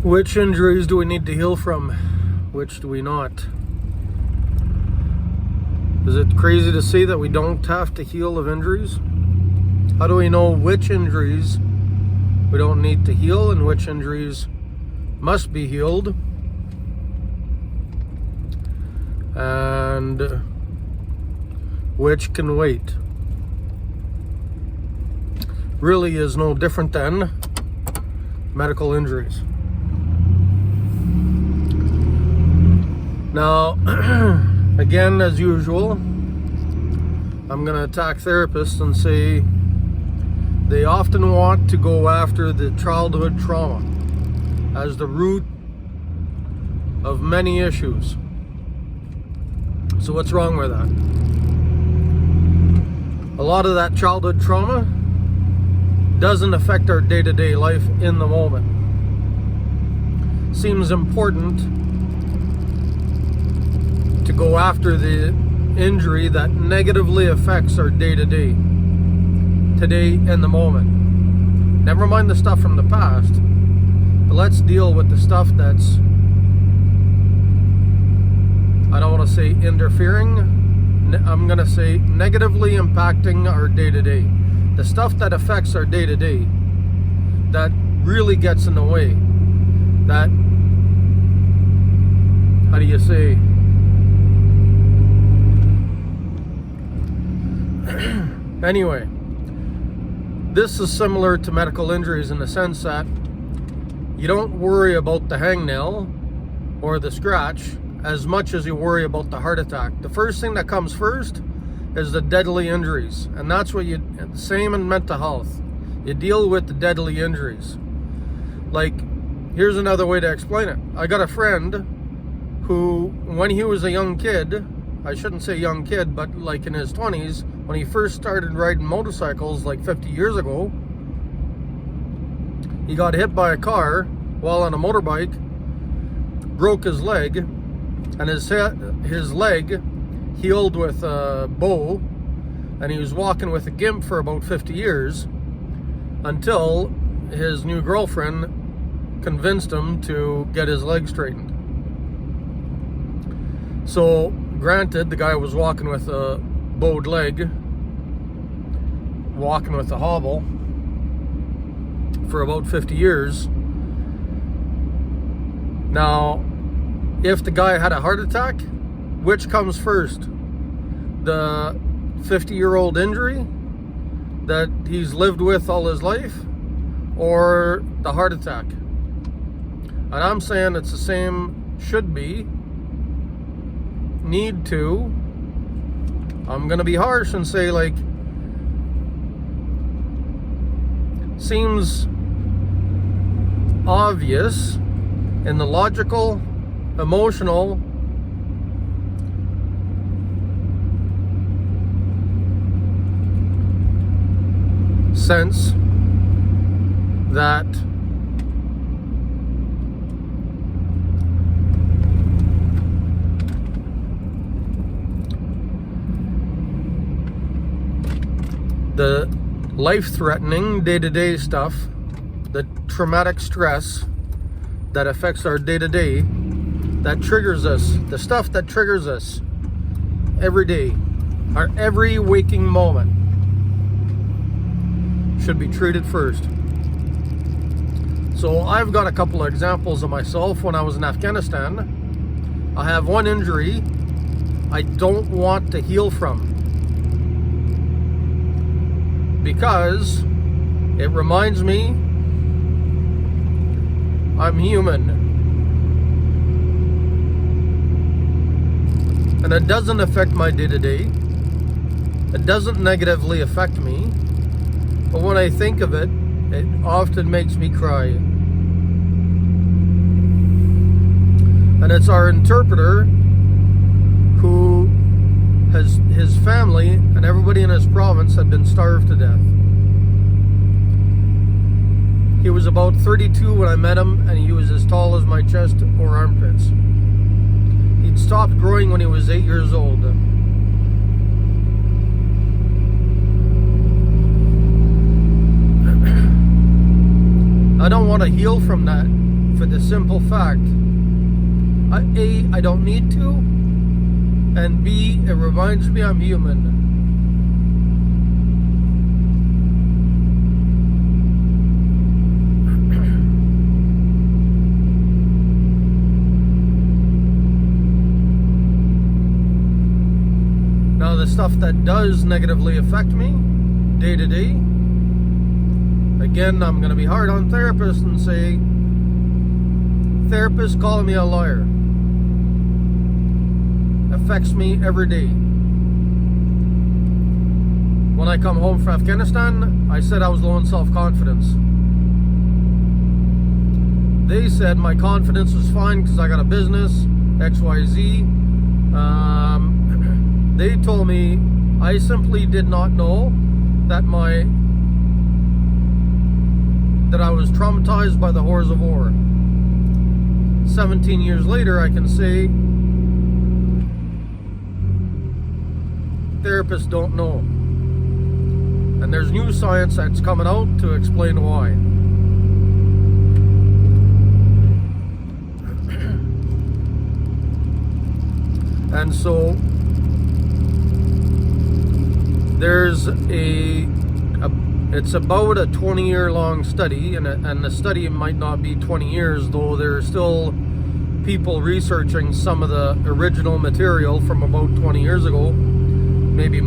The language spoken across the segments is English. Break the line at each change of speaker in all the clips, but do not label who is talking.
Which injuries do we need to heal from? Which do we not? Is it crazy to say that we don't have to heal of injuries? How do we know which injuries we don't need to heal and which injuries must be healed? And which can wait? Really is no different than medical injuries. Now, again, as usual, I'm going to attack therapists and say they often want to go after the childhood trauma as the root of many issues. So what's wrong with that? A lot of that childhood trauma doesn't affect our day-to-day life in the moment. Seems important to go after the injury that negatively affects our day-to-day, today in the moment. Never mind the stuff from the past, but let's deal with the stuff that's, I don't want to say interfering, I'm going to say negatively impacting our day-to-day. The stuff that affects our day-to-day, that really gets in the way. That, how do you say, anyway, this is similar to medical injuries in the sense that you don't worry about the hangnail or the scratch as much as you worry about the heart attack. The first thing that comes first is the deadly injuries, and that's what you, same in mental health, you deal with the deadly injuries. Like, here's another way to explain it. I got a friend who, when he was a young kid, I shouldn't say young kid, but like in his 20s, when he first started riding motorcycles like 50 years ago, he got hit by a car while on a motorbike, broke his leg, and his leg healed with a bow, and he was walking with a gimp for about 50 years until his new girlfriend convinced him to get his leg straightened. So, granted, the guy was walking with a bowed leg, walking with a hobble for about 50 years. Now, if the guy had a heart attack, which comes first? The 50-year-old injury that he's lived with all his life, or the heart attack? And I'm saying it's the same, should be, need to. I'm gonna be harsh and say, like, seems obvious in the logical, emotional, sense that the life-threatening day-to-day stuff, the traumatic stress that affects our day-to-day, that triggers us, the stuff that triggers us every day, our every waking moment, should be treated first. So I've got a couple of examples of myself when I was in Afghanistan. I have one injury I don't want to heal from because it reminds me I'm human. And it doesn't affect my day-to-day. It doesn't negatively affect me. But when I think of it, it often makes me cry. And it's our interpreter who has, his family and everybody in his province had been starved to death. He was about 32 when I met him, and he was as tall as my chest or armpits. He'd stopped growing when he was 8 years old. I don't want to heal from that for the simple fact, A, I don't need to, and B, it reminds me I'm human. Now, the stuff that does negatively affect me day to day, again, I'm going to be hard on therapists and say, therapists calling me a liar affects me every day. When I come home from Afghanistan, I said I was low in self-confidence. They said my confidence was fine because I got a business, XYZ. They told me I simply did not know that that I was traumatized by the horrors of war. 17 years later, I can say therapists don't know. And there's new science that's coming out to explain why. And so there's it's about a 20-year long study, and the study might not be 20 years, though there's still people researching some of the original material from about 20 years ago, maybe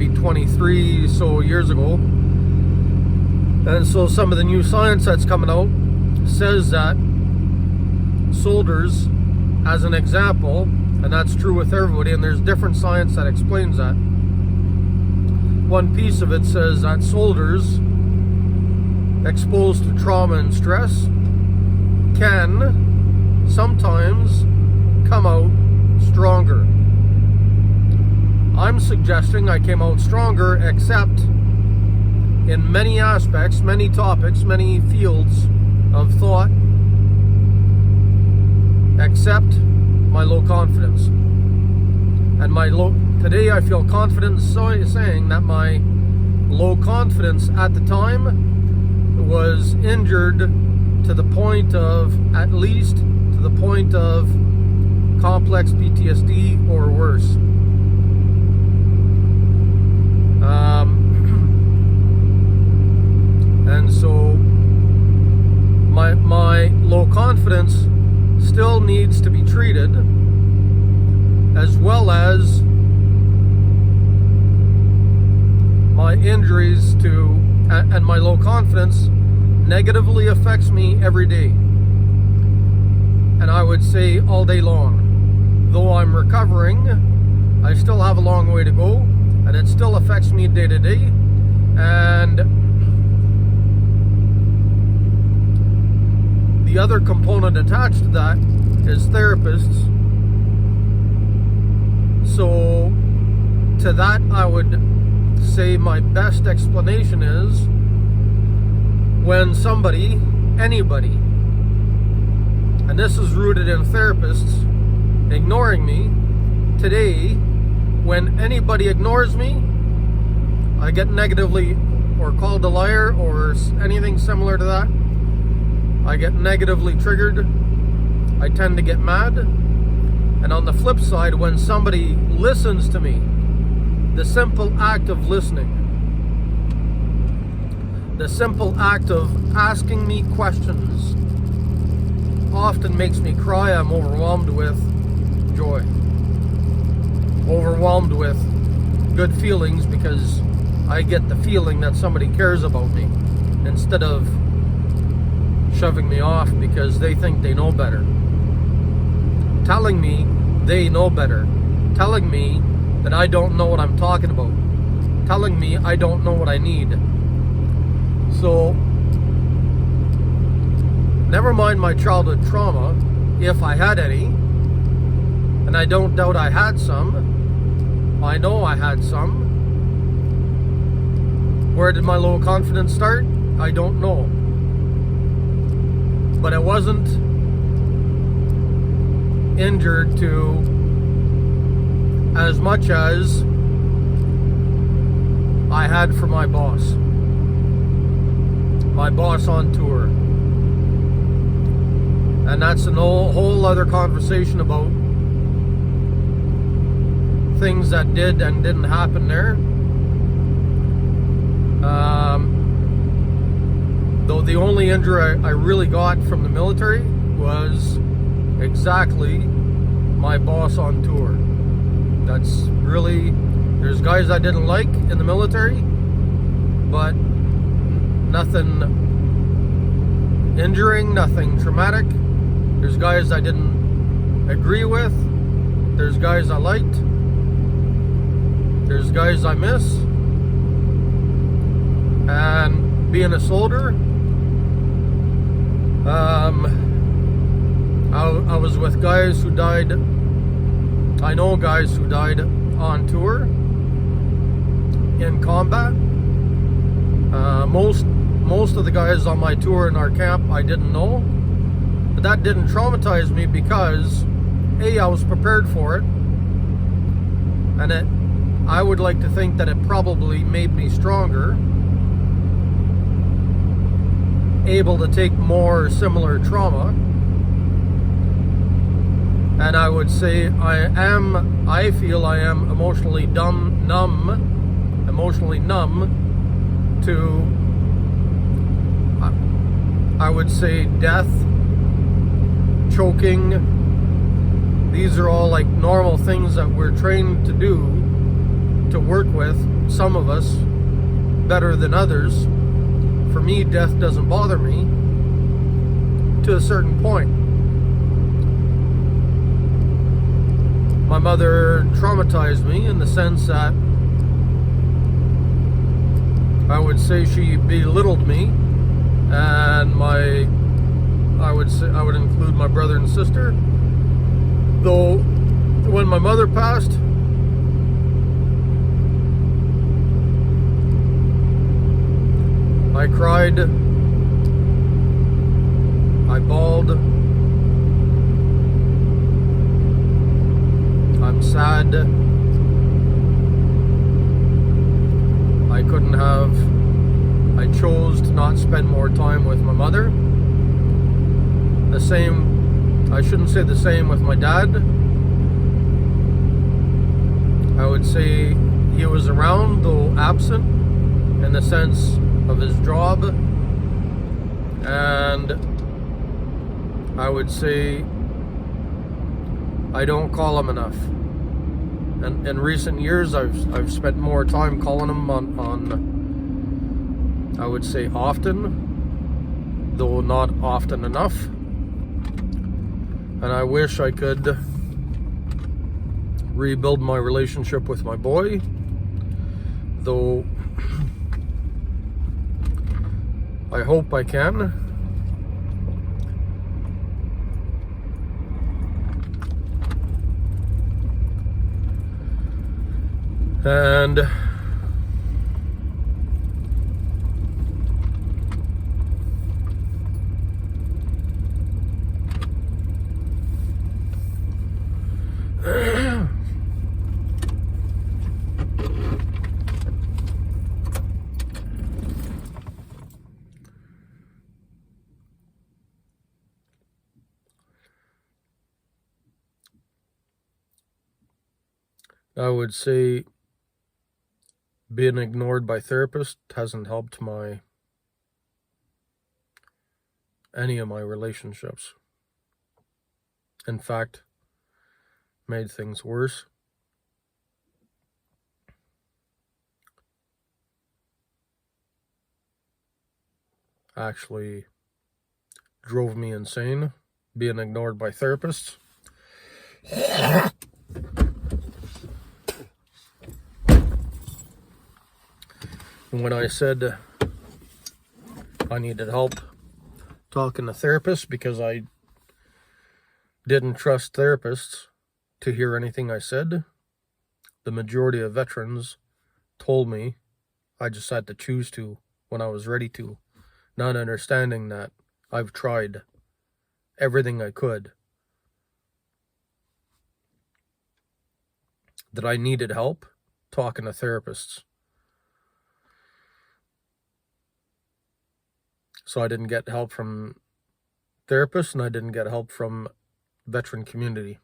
23 so years ago. And so some of the new science that's coming out says that soldiers, as an example, and that's true with everybody, and there's different science that explains that. One piece of it says that soldiers exposed to trauma and stress can sometimes come out stronger. I'm suggesting I came out stronger, except in many aspects, many topics, many fields of thought, except my low confidence. And today I feel confident saying that my low confidence at the time was injured to the point of, at least to the point of complex PTSD or worse. And so my low confidence still needs to be treated, as well as my injuries and my low confidence negatively affects me every day. And I would say all day long. Though I'm recovering, I still have a long way to go, and it still affects me day to day. And the other component attached to that is therapists. So to that, I would say my best explanation is when anybody, and this is rooted in therapists ignoring me, today, when anybody ignores me, I get negatively or called a liar or anything similar to that. I get negatively triggered. I tend to get mad. And on the flip side, when somebody listens to me, the simple act of listening, the simple act of asking me questions often makes me cry. I'm overwhelmed with joy, overwhelmed with good feelings, because I get the feeling that somebody cares about me instead of shoving me off because they think they know better. Telling me they know better. Telling me that I don't know what I'm talking about. Telling me I don't know what I need. So, never mind my childhood trauma, if I had any, and I don't doubt I had some. I know I had some. Where did my low confidence start? I don't know. But it wasn't injured to as much as I had for my boss on tour. And that's a whole other conversation about things that did and didn't happen there. Though the only injury I really got from the military was exactly my boss on tour. That's really, there's guys I didn't like in the military, but nothing injuring, nothing traumatic. There's guys I didn't agree with. There's guys I liked. There's guys I miss. And being a soldier, I was with guys who died. I know guys who died on tour in combat. Most of the guys on my tour in our camp I didn't know, but that didn't traumatize me because A, I was prepared for it, and I would like to think that it probably made me stronger, able to take more similar trauma. And I would say I feel I am emotionally numb to, I would say, death, choking. These are all like normal things that we're trained to do, to work with, some of us better than others. For me, death doesn't bother me to a certain point. My mother traumatized me in the sense that I would say she belittled me, and I would include my brother and sister. Though when my mother passed, I cried, I bawled, I'm sad. I chose to not spend more time with my mother. The same, I shouldn't say the same with my dad. I would say he was around, though absent, in the sense of his job. And I would say I don't call him enough. And in recent years, I've spent more time calling him on I would say often, though not often enough. And I wish I could rebuild my relationship with my boy, though I hope I can. And I would say being ignored by therapists hasn't helped any of my relationships. In fact, made things worse. Actually drove me insane, being ignored by therapists. When I said I needed help talking to therapists because I didn't trust therapists to hear anything I said, the majority of veterans told me I just had to choose to when I was ready to, not understanding that I've tried everything I could, that I needed help talking to therapists. So I didn't get help from therapist, and I didn't get help from veteran community,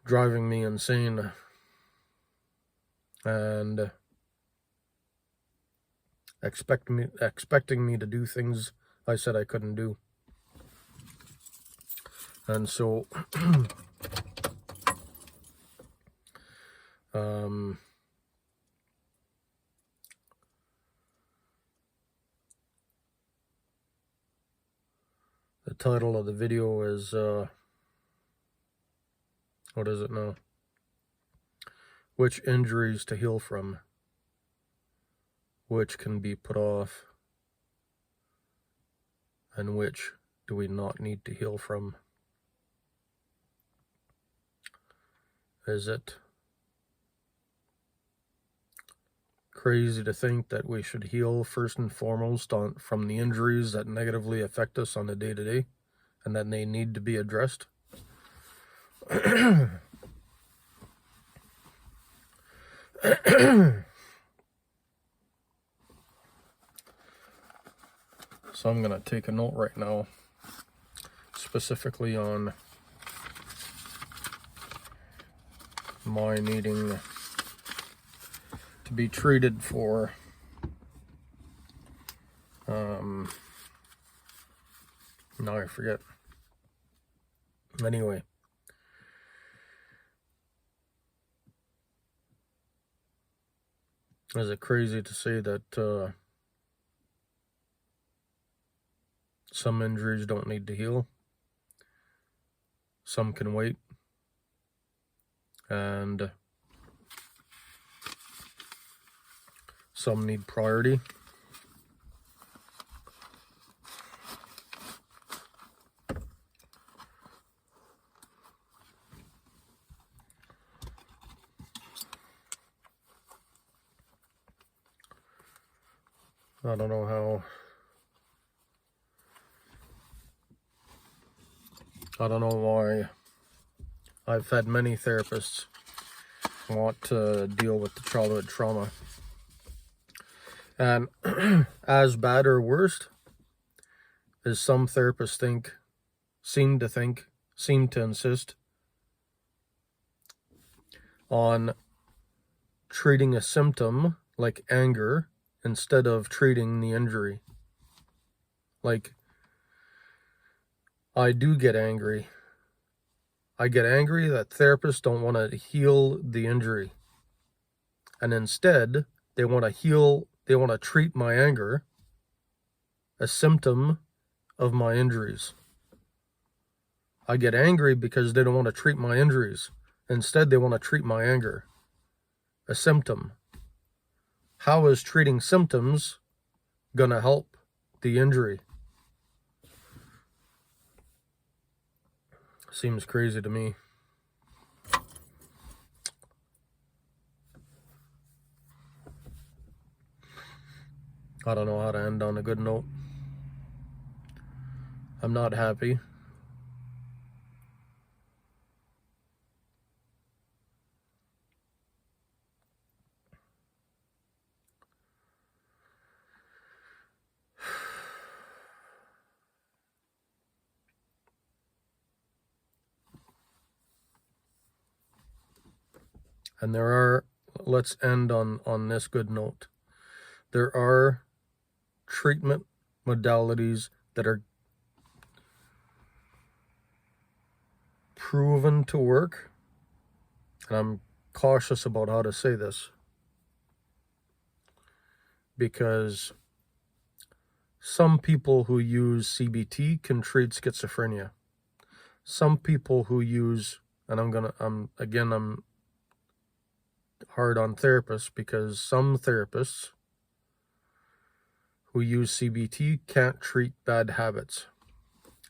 driving me insane, and expecting me to do things I said I couldn't do. And so the title of the video is what is it now? Which injuries to heal from? Which can be put off? And which do we not need to heal from? Is it crazy to think that we should heal first and foremost from the injuries that negatively affect us on the day-to-day, and that they need to be addressed? So I'm going to take a note right now, specifically on my needing to be treated for now I forget. Anyway, is it crazy to say that some injuries don't need to heal? Some can wait. And some need priority. I don't know how. I don't know why. I've had many therapists want to deal with the childhood trauma. And as bad or worst as some therapists seem to insist on treating a symptom like anger instead of treating the injury. Like, I do get angry. I get angry that therapists don't want to heal the injury. And instead, they want to treat my anger, a symptom of my injuries. I get angry because they don't want to treat my injuries. Instead, they want to treat my anger, a symptom. How is treating symptoms gonna help the injury? Seems crazy to me. I don't know how to end on a good note. I'm not happy. And let's end on this good note. There are treatment modalities that are proven to work. And I'm cautious about how to say this, because some people who use CBT can treat schizophrenia. Some people who use, and I'm hard on therapists, because some therapists who use CBT can't treat bad habits.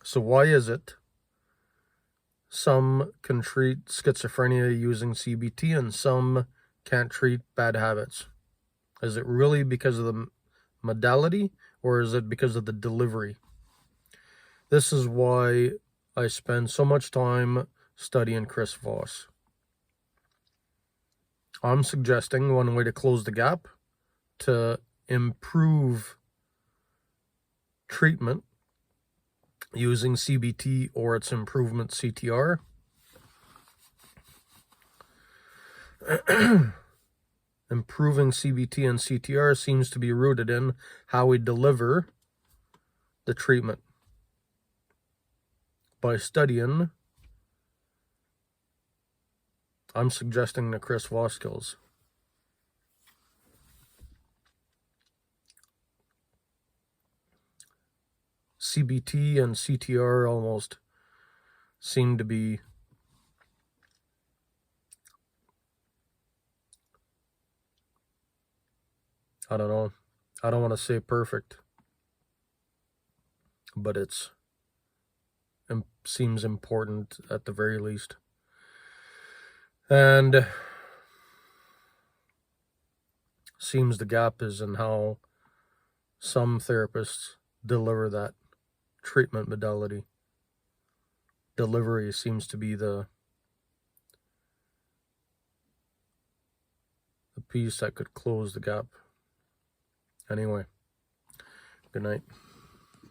So why is it some can treat schizophrenia using CBT and some can't treat bad habits? Is it really because of the modality, or is it because of the delivery? This is why I spend so much time studying Chris Voss. I'm suggesting one way to close the gap, to improve treatment using CBT or its improvement CTR. Improving CBT and CTR seems to be rooted in how we deliver the treatment. By studying, I'm suggesting the Chris Voskills. CBT and CTR almost seem to be I don't know. I don't want to say perfect, but it seems important at the very least. And seems the gap is in how some therapists deliver that treatment modality. Delivery seems to be the piece that could close the gap. Anyway, good night.